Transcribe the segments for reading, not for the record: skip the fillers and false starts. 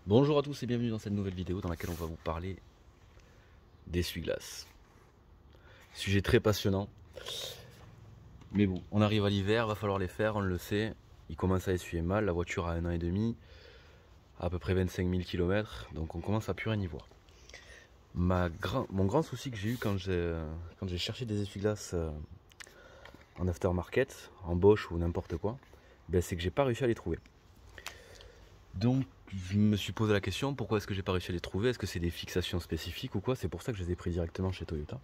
Bonjour à tous et bienvenue dans cette nouvelle vidéo dans laquelle on va vous parler d'essuie-glace. Sujet très passionnant. Mais bon, on arrive à l'hiver, va falloir les faire, on le sait. Il commence à essuyer mal, la voiture a 1 an et demi, à peu près 25 000 km, donc on commence à plus rien y voir. Mon grand souci que j'ai eu quand j'ai cherché des essuie-glaces en aftermarket, en Bosch ou n'importe quoi, ben c'est que j'ai pas réussi à les trouver. Donc je me suis posé la question, pourquoi est-ce que j'ai pas réussi à les trouver? Est-ce que c'est des fixations spécifiques ou quoi? C'est pour ça que je les ai pris directement chez Toyota.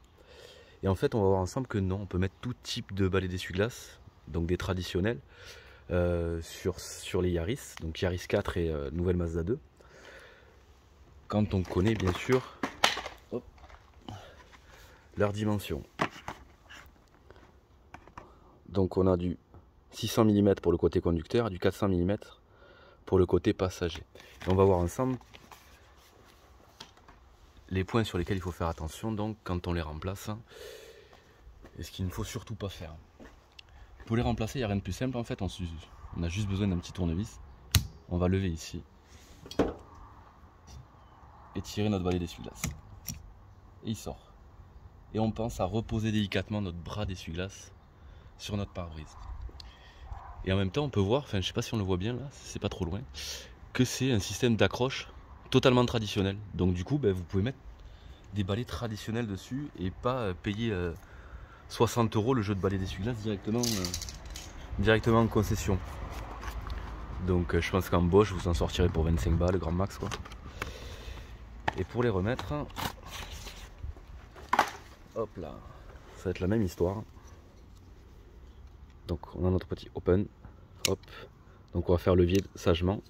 Et en fait on va voir ensemble que non, on peut mettre tout type de balais d'essuie-glace, donc des traditionnels, sur les Yaris, donc Yaris 4 et nouvelle Mazda 2. Quand on connaît bien sûr leurs dimensions. Donc on a du 600 mm pour le côté conducteur et du 400 mm pour le côté passager. Et on va voir ensemble les points sur lesquels il faut faire attention donc quand on les remplace et ce qu'il ne faut surtout pas faire. Pour les remplacer, il n'y a rien de plus simple en fait, on a juste besoin d'un petit tournevis. On va lever ici et tirer notre balai d'essuie-glace. Et il sort. Et on pense à reposer délicatement notre bras d'essuie-glace sur notre pare-brise. Et en même temps on peut voir, enfin je sais pas si on le voit bien là, c'est pas trop loin, que c'est un système d'accroche totalement traditionnel. Donc du coup vous pouvez mettre des balais traditionnels dessus et pas payer 60 € le jeu de balai d'essuie-glace directement en concession. Donc je pense qu'en Bosch vous en sortirez pour 25 balles, grand max quoi. Et pour les remettre, hop là, ça va être la même histoire. Donc on a notre petit open, hop, donc on va faire le vide sagement.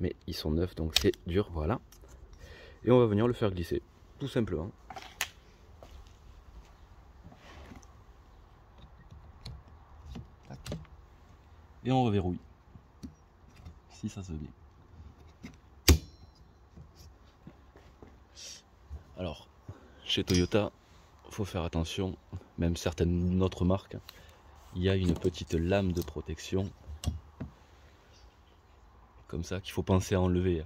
Mais ils sont neufs donc c'est dur, voilà. Et on va venir le faire glisser, tout simplement. Et on reverrouille, si ça se fait bien. Alors, chez Toyota, faut faire attention, même certaines autres marques, il y a une petite lame de protection, comme ça, qu'il faut penser à enlever.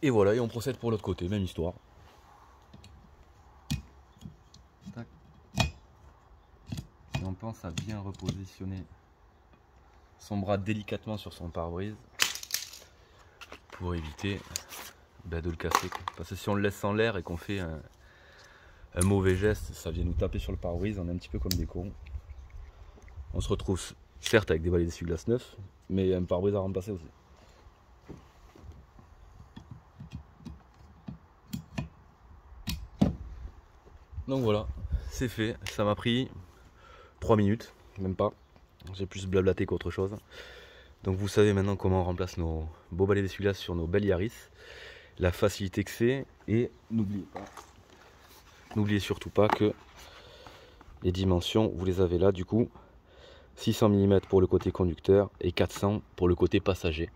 Et voilà, et on procède pour l'autre côté, même histoire. Tac. Et on pense à bien repositionner son bras délicatement sur son pare-brise pour éviter de le casser. Parce que si on le laisse en l'air et qu'on fait un mauvais geste, ça vient nous taper sur le pare-brise, on est un petit peu comme des cons. On se retrouve certes avec des balais d'essuie-glace neufs, mais un pare-brise à remplacer aussi. Donc voilà, c'est fait, ça m'a pris 3 minutes, même pas. J'ai plus blablaté qu'autre chose. Donc vous savez maintenant comment on remplace nos beaux balais d'essuie-glace sur nos belles Yaris. La facilité que c'est, et n'oubliez surtout pas que les dimensions, vous les avez là du coup. 600 mm pour le côté conducteur et 400 pour le côté passager.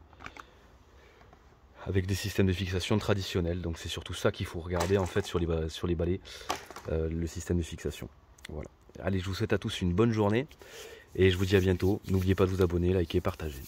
Avec des systèmes de fixation traditionnels. Donc c'est surtout ça qu'il faut regarder en fait sur les balais, le système de fixation. Voilà. Allez, je vous souhaite à tous une bonne journée et je vous dis à bientôt. N'oubliez pas de vous abonner, liker, partager.